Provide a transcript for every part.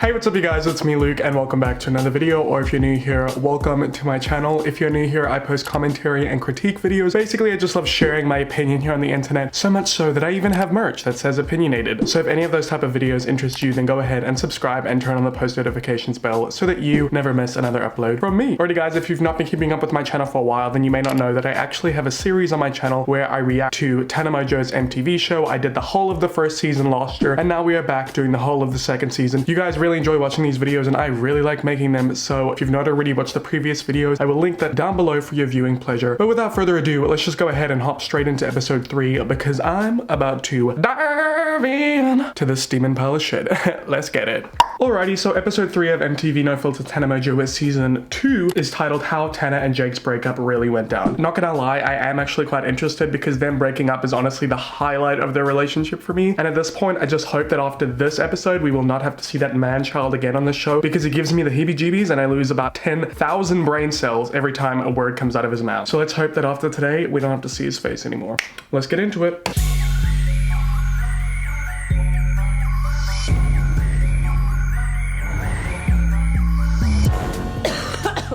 Hey, what's up you guys, it's me Luke and welcome back to another video, or if you're new here, welcome to my channel. If you're new here, I post commentary and critique videos. Basically, I just love sharing my opinion here on the internet, so much so that I even have merch that says opinionated. So if any of those type of videos interest you, then go ahead and subscribe and turn on the post notifications bell so that you never miss another upload from me. Alrighty guys, if you've not been keeping up with my channel for a while, then you may not know that I actually have a series on my channel where I react to Tana Mongeau's MTV show. I did the whole of the first season last year, and now we are back doing the whole of the second season. You guys really enjoy watching these videos and I really like making them, so if you've not already watched the previous videos, I will link that down below for your viewing pleasure. But without further ado, let's just go ahead and hop straight into episode 3 because I'm about to dive in to this steaming pile of shit. Let's get it. Alrighty, so episode 3 of MTV No Filter Tana Mongeau season 2 is titled How Tana and Jake's Breakup Really Went Down. Not gonna lie, I am actually quite interested because them breaking up is honestly the highlight of their relationship for me. And at this point, I just hope that after this episode, we will not have to see that man-child again on the show because it gives me the heebie-jeebies and I lose about 10,000 brain cells every time a word comes out of his mouth. So let's hope that after today, we don't have to see his face anymore. Let's get into it.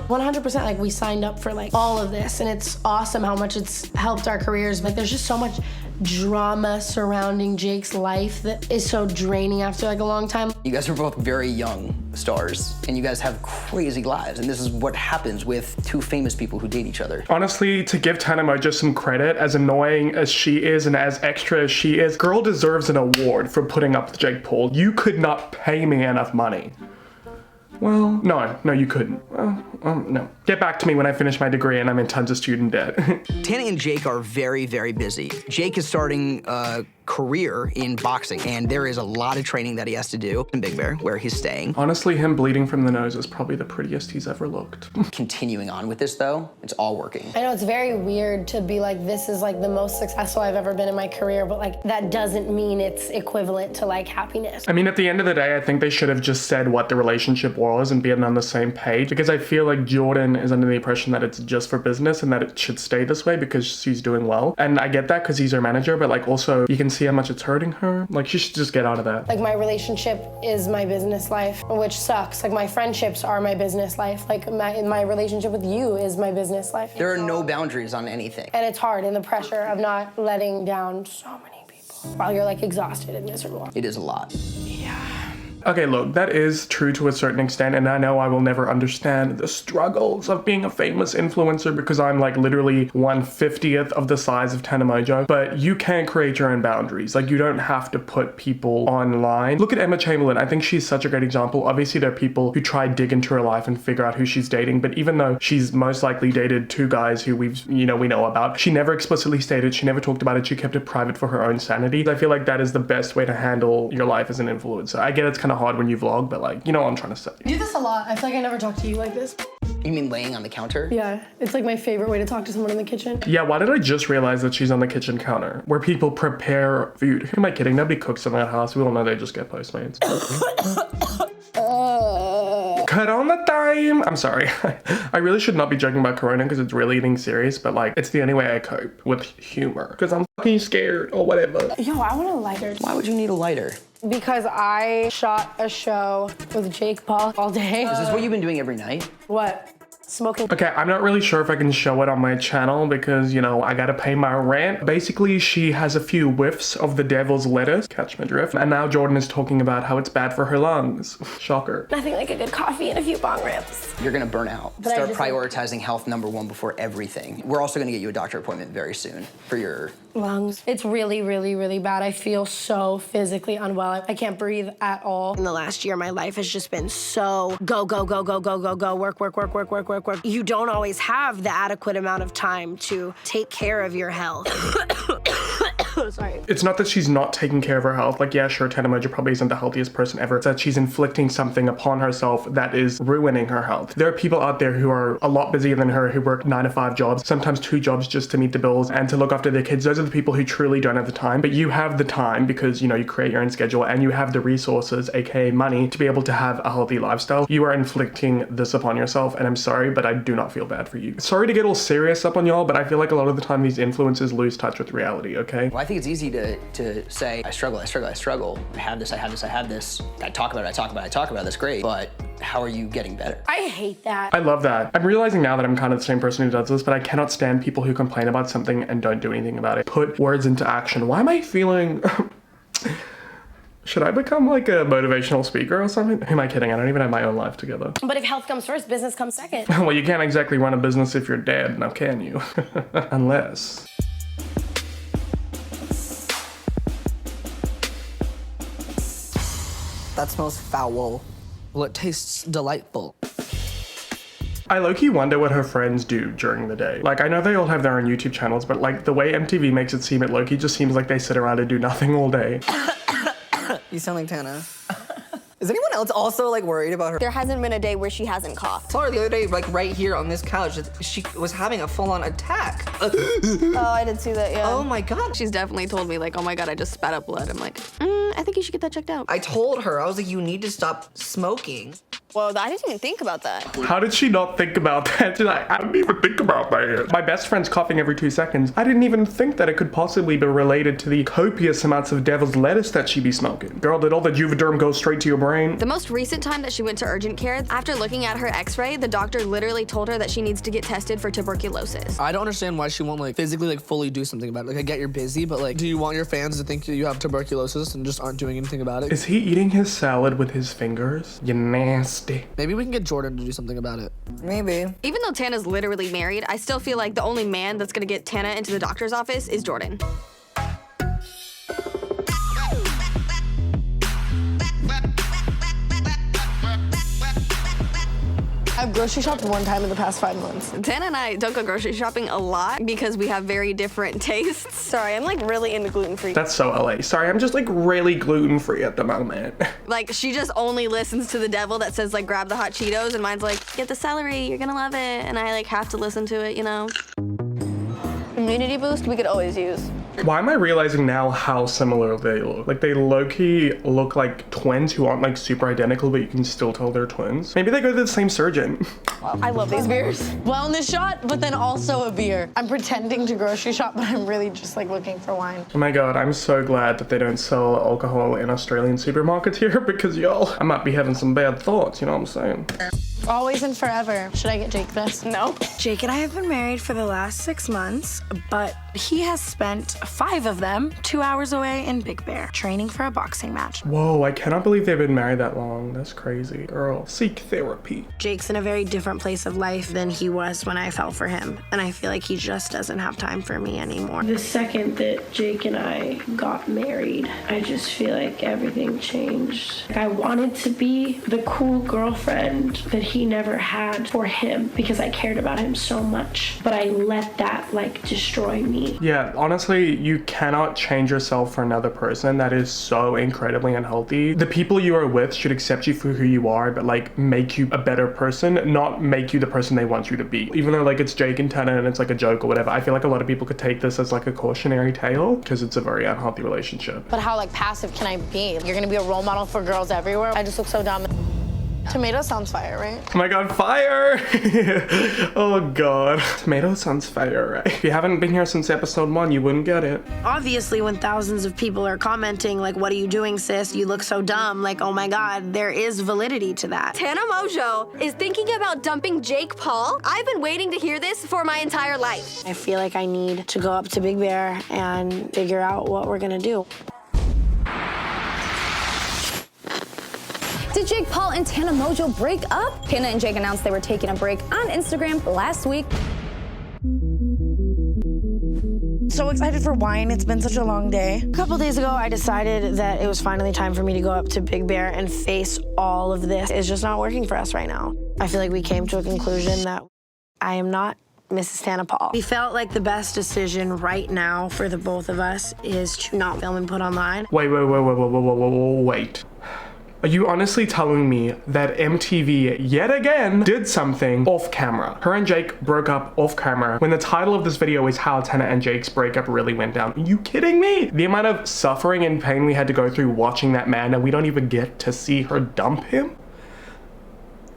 100%, like we signed up for like all of this and it's awesome how much it's helped our careers. Like there's just so much drama surrounding Jake's life that is so draining after like a long time. You guys are both very young stars and you guys have crazy lives, and this is what happens with two famous people who date each other. Honestly, to give Tana Mongeau some credit, as annoying as she is and as extra as she is, girl deserves an award for putting up with Jake Paul. You could not pay me enough money. Well, no, you couldn't. No. Get back to me when I finish my degree and I'm in tons of student debt. Tana and Jake are very, very busy. Jake is starting a career in boxing, and there is a lot of training that he has to do in Big Bear, where he's staying. Honestly, him bleeding from the nose is probably the prettiest he's ever looked. Continuing on with this, though, it's all working. I know it's very weird to be like, this is like the most successful I've ever been in my career, but like that doesn't mean it's equivalent to like happiness. I mean, at the end of the day, I think they should have just said what the relationship was and been on the same page, because I feel like Jordan is under the impression that it's just for business and that it should stay this way because she's doing well. And I get that because he's her manager, but like also you can see how much it's hurting her. Like she should just get out of that. Like my relationship is my business life, which sucks. Like my friendships are my business life. Like my relationship with you is my business life. There are no boundaries on anything. And it's hard, and the pressure of not letting down so many people while you're like exhausted and miserable. It is a lot. Okay, look, that is true to a certain extent, and I know I will never understand the struggles of being a famous influencer because I'm like literally 1/50th of the size of Tana Mongeau, but you can create your own boundaries. Like you don't have to put people online. Look at Emma Chamberlain. I think she's such a great example. Obviously there are people who try dig into her life and figure out who she's dating, but even though she's most likely dated 2 guys who we know about, she never explicitly stated, she never talked about it, she kept it private for her own sanity. I feel like that is the best way to handle your life as an influencer. I get it's kind of hard when you vlog, but like, you know what I'm trying to say. I do this a lot. I feel like I never talk to you like this. You mean laying on the counter? Yeah, it's like my favorite way to talk to someone in the kitchen. Yeah, why did I just realize that she's on the kitchen counter where people prepare food? Who am I kidding? Nobody cooks in that house. We all know they just get Postmates. Cut on the time. I'm sorry. I really should not be joking about Corona because it's really getting serious, but like, it's the only way I cope with humor because I'm fucking scared or whatever. Yo, I want a lighter. Why would you need a lighter? Because I shot a show with Jake Paul all day. Is this what you've been doing every night? What? Smoking. Okay, I'm not really sure if I can show it on my channel because, you know, I gotta pay my rent. Basically, she has a few whiffs of the devil's lettuce, catch my drift, and now Jordan is talking about how it's bad for her lungs. Shocker. Nothing like a good coffee and a few bong rips. You're gonna burn out. But Start prioritizing health #1 before everything. We're also gonna get you a doctor appointment very soon for your lungs. It's really, really, really bad. I feel so physically unwell. I can't breathe at all. In the last year, my life has just been so go, work. You don't always have the adequate amount of time to take care of your health. Sorry. It's not that she's not taking care of her health. Like, yeah, sure, Tana Mongeau probably isn't the healthiest person ever. It's that she's inflicting something upon herself that is ruining her health. There are people out there who are a lot busier than her, who work 9 to 5 jobs, sometimes 2 jobs just to meet the bills and to look after their kids. Those are the people who truly don't have the time, but you have the time because, you know, you create your own schedule and you have the resources, aka money, to be able to have a healthy lifestyle. You are inflicting this upon yourself, and I'm sorry, but I do not feel bad for you. Sorry to get all serious up on y'all, but I feel like a lot of the time these influencers lose touch with reality, okay? Well, I think think it's easy to say, I struggle. I have this. I talk about it. That's great. But how are you getting better? I hate that. I love that. I'm realizing now that I'm kind of the same person who does this, but I cannot stand people who complain about something and don't do anything about it. Put words into action. Why am I feeling... Should I become like a motivational speaker or something? Who am I kidding? I don't even have my own life together. But if health comes first, business comes second. Well, you can't exactly run a business if you're dead, now can you? Unless... That smells foul. Well, it tastes delightful. I low-key wonder what her friends do during the day. Like, I know they all have their own YouTube channels, but like the way MTV makes it seem, it low-key just seems like they sit around and do nothing all day. You sound like Tana. Is anyone else also like worried about her? There hasn't been a day where she hasn't coughed. I saw her the other day, like right here on this couch. She was having a full-on attack. Oh, I did see that, yeah. Oh my God. She's definitely told me like, oh my God, I just spat up blood. I'm like, I think you should get that checked out. I told her, I was like, you need to stop smoking. Well, I didn't even think about that. How did she not think about that? She's like, I didn't even think about that. My best friend's coughing every 2 seconds. I didn't even think that it could possibly be related to the copious amounts of devil's lettuce that she be smoking. Girl, did all the Juvederm go straight to your brain? The most recent time that she went to urgent care, after looking at her x-ray, the doctor literally told her that she needs to get tested for tuberculosis. I don't understand why she won't like physically like fully do something about it. Like I get you're busy, but like do you want your fans to think that you have tuberculosis and just aren't doing anything about it? Is he eating his salad with his fingers? You nasty. Maybe we can get Jordan to do something about it. Maybe. Even though Tana's literally married, I still feel like the only man that's gonna get Tana into the doctor's office is Jordan. I've grocery shopped one time in the past 5 months. Tana and I don't go grocery shopping a lot because we have very different tastes. Sorry, I'm like really into gluten-free. That's so LA. Sorry, I'm just like really gluten-free at the moment. Like she just only listens to the devil that says like grab the hot Cheetos, and mine's like get the celery, you're gonna love it, and I like have to listen to it, you know. Immunity boost we could always use. Why am I realizing now how similar they look? Like they low-key look like twins who aren't like super identical, but you can still tell they're twins. Maybe they go to the same surgeon. I love these beers. Wellness shot, but then also a beer. I'm pretending to grocery shop, but I'm really just like looking for wine. Oh my God, I'm so glad that they don't sell alcohol in Australian supermarkets here because y'all, I might be having some bad thoughts, you know what I'm saying? Always and forever. Should I get Jake this? No. Jake and I have been married for the last 6 months, but he has spent 5 of them 2 hours away in Big Bear, training for a boxing match. Whoa, I cannot believe they've been married that long. That's crazy. Girl, seek therapy. Jake's in a very different place of life than he was when I fell for him, and I feel like he just doesn't have time for me anymore. The second that Jake and I got married, I just feel like everything changed. I wanted to be the cool girlfriend that he never had for him because I cared about him so much, but I let that like destroy me. Yeah, honestly, you cannot change yourself for another person. That is so incredibly unhealthy. The people you are with should accept you for who you are, but like make you a better person, not make you the person they want you to be. Even though like it's Jake and Tana and it's like a joke or whatever, I feel like a lot of people could take this as like a cautionary tale because it's a very unhealthy relationship. But how like passive can I be? You're gonna be a role model for girls everywhere? I just look so dumb. Tomato sounds fire, right? Oh my God, fire! Oh God. Tomato sounds fire, right? If you haven't been here since episode 1, you wouldn't get it. Obviously, when thousands of people are commenting, like, what are you doing, sis? You look so dumb. Like, oh my God, there is validity to that. Tana Mongeau is thinking about dumping Jake Paul. I've been waiting to hear this for my entire life. I feel like I need to go up to Big Bear and figure out what we're gonna do. Did Jake Paul and Tana Mongeau break up? Tana and Jake announced they were taking a break on Instagram last week. So excited for wine. It's been such a long day. A couple days ago, I decided that it was finally time for me to go up to Big Bear and face all of this. It's just not working for us right now. I feel like we came to a conclusion that I am not Mrs. Tana Paul. We felt like the best decision right now for the both of us is to not film and put online. Wait. Are you honestly telling me that MTV yet again did something off camera? Her and Jake broke up off camera when the title of this video is how Tana and Jake's breakup really went down. Are you kidding me? The amount of suffering and pain we had to go through watching that man and we don't even get to see her dump him?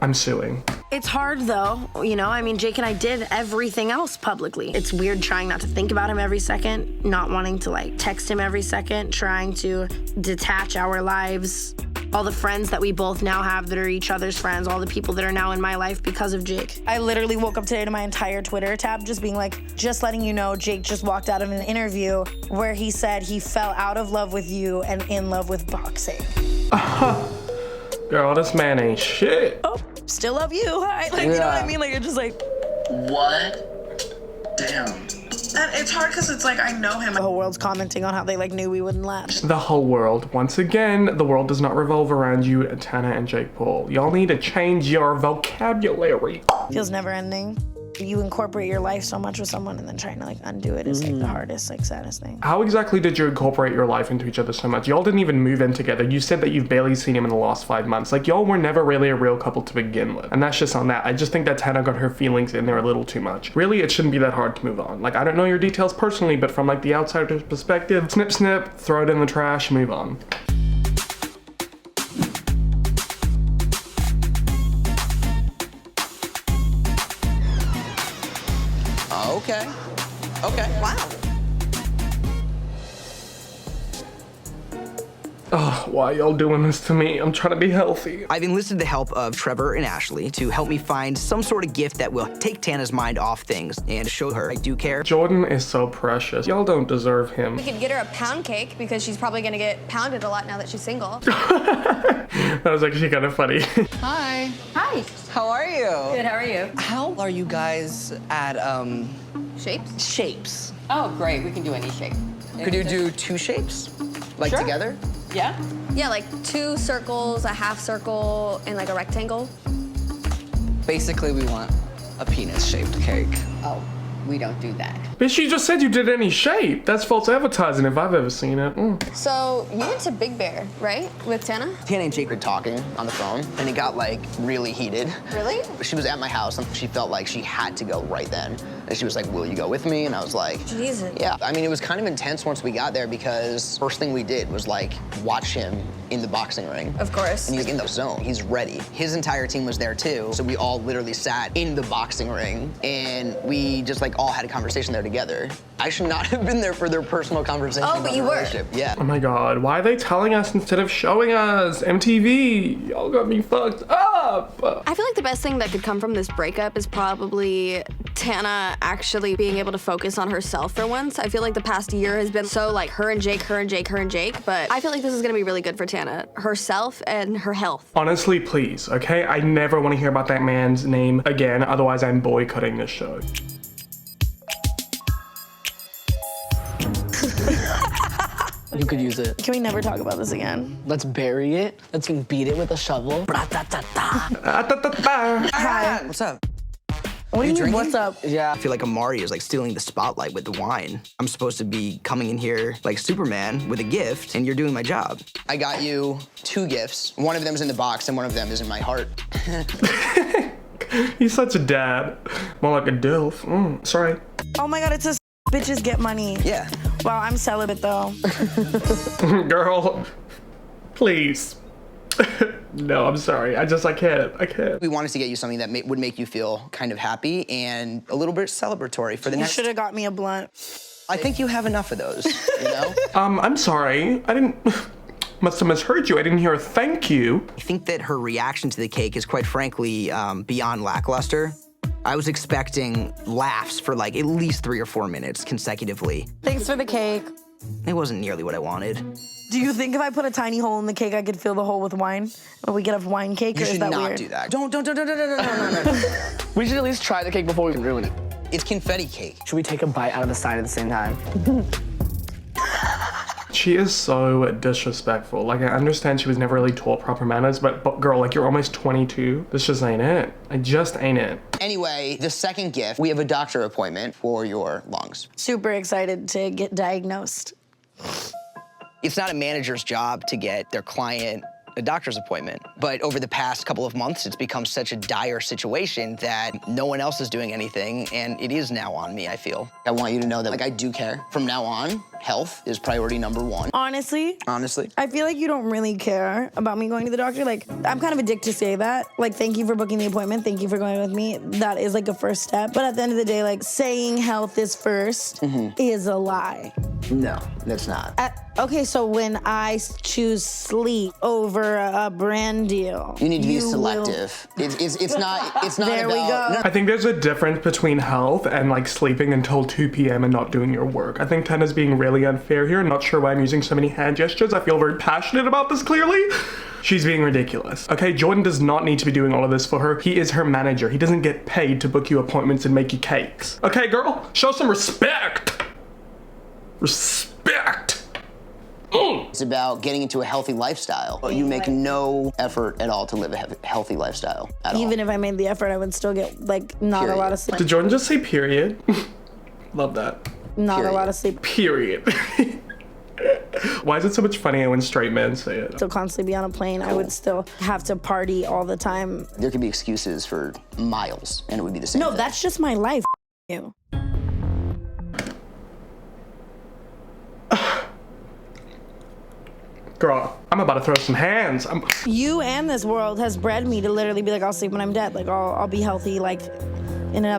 I'm suing. It's hard though, you know? I mean, Jake and I did everything else publicly. It's weird trying not to think about him every second, not wanting to like text him every second, trying to detach our lives, all the friends that we both now have that are each other's friends, all the people that are now in my life because of Jake. I literally woke up today to my entire Twitter tab just being like, just letting you know, Jake just walked out of an interview where he said he fell out of love with you and in love with boxing. Girl, this man ain't shit. Oh, still love you. Hi. Like, you know what I mean? Like, it's just like, What? Damn. and it's hard because it's like, I know him. The whole world's commenting on how they like knew we wouldn't last. The whole world. Once again, the world does not revolve around you, Tana and Jake Paul. Y'all need to change your vocabulary. Feels never ending. You incorporate your life so much with someone and then trying to like undo it is like the hardest, like saddest thing. How exactly did you incorporate your life into each other so much? Y'all didn't even move in together. You said that you've barely seen him in the last 5 months. Like, y'all were never really a real couple to begin with. And that's just on that. I just think that Tana got her feelings in there a little too much. Really, it shouldn't be that hard to move on. Like, I don't know your details personally, but from like the outsider's perspective, snip, snip, throw it in the trash, move on. Okay. Wow. Oh, why y'all doing this to me? I'm trying to be healthy. I've enlisted the help of Trevor and Ashley to help me find some sort of gift that will take Tana's mind off things and show her I do care. Jordan is so precious. Y'all don't deserve him. We could get her a pound cake because she's probably gonna get pounded a lot now that she's single. That was actually kind of funny. Hi. Hi. How are you? Good, how are you? How are you guys at Shapes? shapes? Oh, great. We can do any shape. Could you do 2 shapes? Like Sure. together? Yeah? Yeah, like 2 circles, a half circle, and like a rectangle. Basically, we want a penis-shaped cake. Oh, we don't do that. Bitch, you just said you did any shape. That's false advertising if I've ever seen it. So you went to Big Bear, right? With Tana? Tana and Jake were talking on the phone, and it got like really heated. Really? She was at my house, and she felt like she had to go right then. And she was like, "Will you go with me?" And I was like, Jesus. "Yeah." I mean, it was kind of intense once we got there because first thing we did was like watch him in the boxing ring. Of course. And he's in the zone. He's ready. His entire team was there too. So we all literally sat in the boxing ring, and we just like all had a conversation there together. I should not have been there for their personal conversation. Oh, but about you the were. relationship. Yeah. Oh my God, why are they telling us instead of showing us? MTV, y'all got me fucked up. I feel like the best thing that could come from this breakup is probably Tana actually being able to focus on herself for once. I feel like the past year has been so like her and Jake, but I feel like this is gonna be really good for Tana, herself and her health. Honestly, please, okay? I never want to hear about that man's name again, otherwise I'm boycotting this show. You could use it. Can we never talk about this again? Let's bury it. Let's beat it with a shovel. Hi. What's up? What do you mean, drinking? what's up? Yeah. I feel like Amari is like stealing the spotlight with the wine. I'm supposed to be coming in here like Superman with a gift, and you're doing my job. I got you 2 gifts. One of them's in the box, and one of them is in my heart. He's such a dad. More like a dilf. Sorry. Oh my God, it's a bitches get money. Yeah. Wow, I'm celibate though. Girl, please. No, I'm sorry. I can't. We wanted to get you something that would make you feel kind of happy and a little bit celebratory for the You next. should have got me a blunt. I think you have enough of those, you know? I'm sorry. I didn't, must have misheard you. I didn't hear a thank you. I think that her reaction to the cake is quite frankly beyond lackluster. I was expecting laughs for like at least 3 or 4 minutes consecutively. Thanks for the cake. It wasn't nearly what I wanted. Do you think if I put a tiny hole in the cake, I could fill the hole with wine? Or we get a wine cake, You or is should that not weird? do that. Don't. No. We should at least try the cake before we can ruin it. It's confetti cake. Should we take a bite out of the side at the same time? She is so disrespectful. Like, I understand she was never really taught proper manners, but girl, like, you're almost 22. This just ain't it. It just ain't it. Anyway, the second gift, we have a doctor appointment for your lungs. Super excited to get diagnosed. It's not a manager's job to get their client a doctor's appointment. But over the past couple of months, it's become such a dire situation that no one else is doing anything, and it is now on me, I feel. I want you to know that, like, I do care. From now on, health is priority number one. Honestly, I feel like you don't really care about me going to the doctor. Like, I'm kind of a dick to say that. Like, thank you for booking the appointment. Thank you for going with me. That is like a first step. But at the end of the day, like, saying health is first is a lie. No, that's not. Okay, so when I choose sleep over a brand deal, You need to be selective. It's not There we about... go. I think there's a difference between health and like sleeping until 2 p.m. and not doing your work. I think Tana's being really unfair here. I'm not sure why I'm using so many hand gestures. I feel very passionate about this clearly. She's being ridiculous. Okay, Jordan does not need to be doing all of this for her. He is her manager. He doesn't get paid to book you appointments and make you cakes. Okay, girl, show some respect. Respect. It's about getting into a healthy lifestyle. You make no effort at all to live a healthy lifestyle at all. Even if I made the effort, I would still get, like, not a lot of sleep. Did Jordan just say period? Love that. Not a lot of sleep. Period. Why is it so much funnier when straight men say it? Still constantly be on a plane. I would still have to party all the time. There could be excuses for miles, and it would be the same No, thing. that's just my life. You. Girl, I'm about to throw some hands. You and this world has bred me to literally be like, I'll sleep when I'm dead. Like, I'll be healthy, like, in a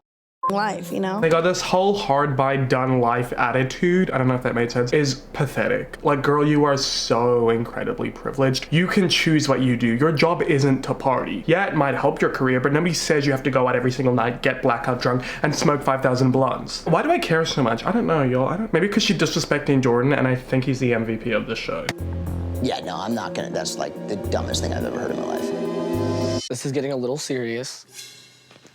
life, you know? They got this whole hard by done life attitude. I don't know if that made sense. Is pathetic. Like, girl, you are so incredibly privileged. You can choose what you do. Your job isn't to party. Yeah, it might help your career, but nobody says you have to go out every single night, get blackout drunk, and smoke 5,000 blunts. Why do I care so much? I don't know, y'all. Maybe because she's disrespecting Jordan, and I think he's the MVP of the show. Yeah, no, I'm not gonna. That's like the dumbest thing I've ever heard in my life. This is getting a little serious.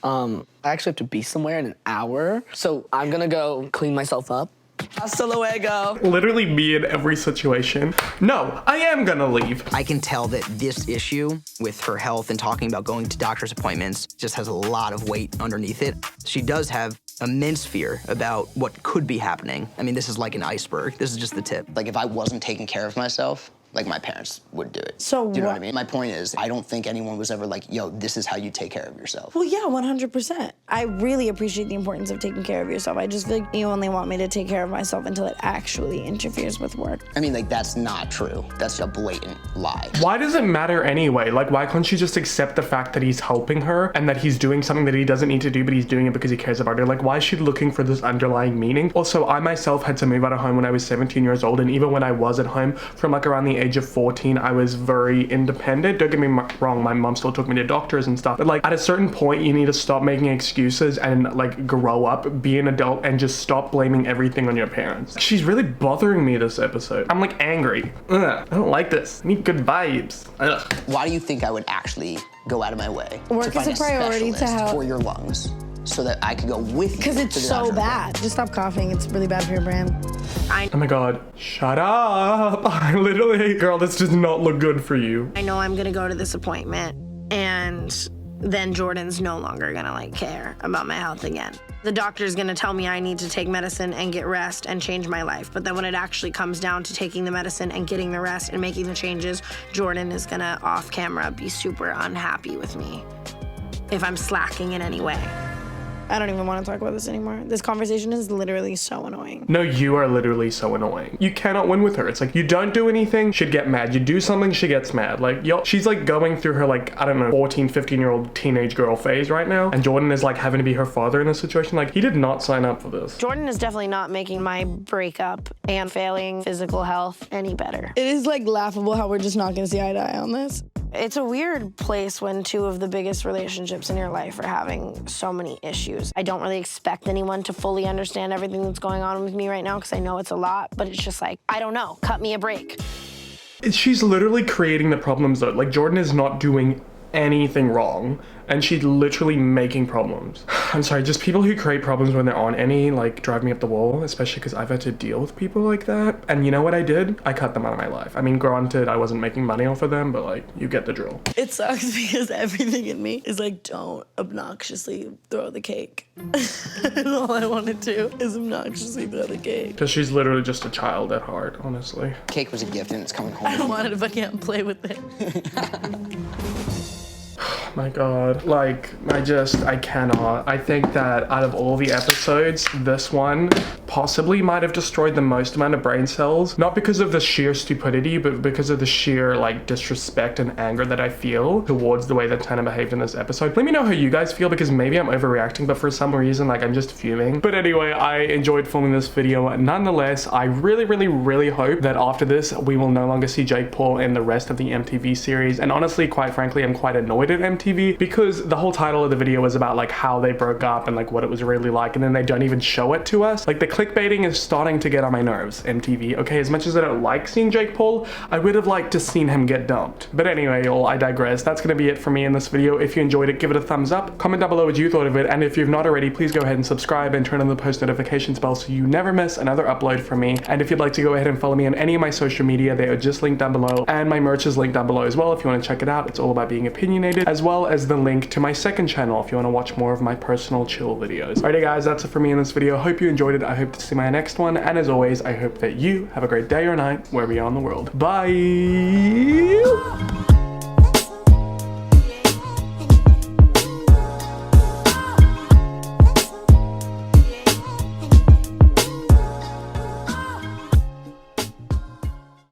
I actually have to be somewhere in an hour, so I'm gonna go clean myself up. Hasta luego. Literally me in every situation. No, I am gonna leave. I can tell that this issue with her health and talking about going to doctor's appointments just has a lot of weight underneath it. She does have immense fear about what could be happening. I mean, this is like an iceberg. This is just the tip. Like, if I wasn't taking care of myself, like, my parents would do it. So do you know what I mean? My point is, I don't think anyone was ever like, yo, this is how you take care of yourself. Well, yeah, 100%. I really appreciate the importance of taking care of yourself. I just feel like you only want me to take care of myself until it actually interferes with work. I mean, like, that's not true. That's a blatant lie. Why does it matter anyway? Like, why can't she just accept the fact that he's helping her and that he's doing something that he doesn't need to do, but he's doing it because he cares about her? Like, why is she looking for this underlying meaning? Also, I myself had to move out of home when I was 17 years old, and even when I was at home from like around the age of 14, I was very independent. Don't get me wrong, my mom still took me to doctors and stuff, but like at a certain point you need to stop making excuses and like grow up, be an adult, and just stop blaming everything on your parents. She's really bothering me this episode. I'm like angry. Ugh, I don't like this. I need good vibes. Ugh. Why do you think I would actually go out of my way Work to find is a priority to specialist help. for your lungs so that I could go with you? Because it's to the so doctor's bad. Just stop coughing. It's really bad for your brain. Oh my god, shut up. I literally, girl, this does not look good for you. I know I'm gonna go to this appointment, and then Jordan's no longer gonna like care about my health again. The doctor's gonna tell me I need to take medicine and get rest and change my life. But then when it actually comes down to taking the medicine and getting the rest and making the changes, Jordan is gonna off camera be super unhappy with me if I'm slacking in any way. I don't even want to talk about this anymore. This conversation is literally so annoying. No, you are literally so annoying. You cannot win with her. It's like, you don't do anything, she'd get mad. You do something, she gets mad. Like, yo, she's like going through her like, I don't know, 14, 15-year-old teenage girl phase right now. And Jordan is like having to be her father in this situation. Like, he did not sign up for this. Jordan is definitely not making my breakup and failing physical health any better. It is like laughable how we're just not gonna see eye to eye on this. It's a weird place when two of the biggest relationships in your life are having so many issues. I don't really expect anyone to fully understand everything that's going on with me right now because I know it's a lot, but it's just like, I don't know, cut me a break. She's literally creating the problems though. Like, Jordan is not doing anything wrong, and she's literally making problems. I'm sorry, just people who create problems when they're on any, like, drive me up the wall, especially because I've had to deal with people like that. And you know what I did? I cut them out of my life. I mean, granted, I wasn't making money off of them, but like, you get the drill. It sucks because everything in me is like, don't obnoxiously throw the cake. And all I want to do is obnoxiously throw the cake. Because she's literally just a child at heart, honestly. Cake was a gift and it's coming home. I don't want it if I can't play with it. My God, like, I cannot. I think that out of all the episodes, this one possibly might have destroyed the most amount of brain cells, not because of the sheer stupidity, but because of the sheer, like, disrespect and anger that I feel towards the way that Tana behaved in this episode. Let me know how you guys feel, because maybe I'm overreacting, but for some reason, like, I'm just fuming. But anyway, I enjoyed filming this video nonetheless. I really hope that after this, we will no longer see Jake Paul in the rest of the MTV series. And honestly, quite frankly, I'm quite annoyed at MTV because the whole title of the video was about like how they broke up and like what it was really like, and then they don't even show it to us. Like, the clickbaiting is starting to get on my nerves, MTV. Okay, as much as I don't like seeing Jake Paul, I would have liked to seen him get dumped. But anyway, y'all, I digress. That's gonna be it for me in this video. If you enjoyed it, give it a thumbs up. Comment down below what you thought of it, and if you've not already, please go ahead and subscribe and turn on the post notifications bell so you never miss another upload from me. And if you'd like to go ahead and follow me on any of my social media, they are just linked down below, and my merch is linked down below as well if you want to check it out. It's all about being opinionated, as well as the link to my second channel if you want to watch more of my personal chill videos. Alrighty guys, that's it for me in this video. Hope you enjoyed it. I hope to see my next one, and as always, I hope that you have a great day or night wherever you are in the world. Bye!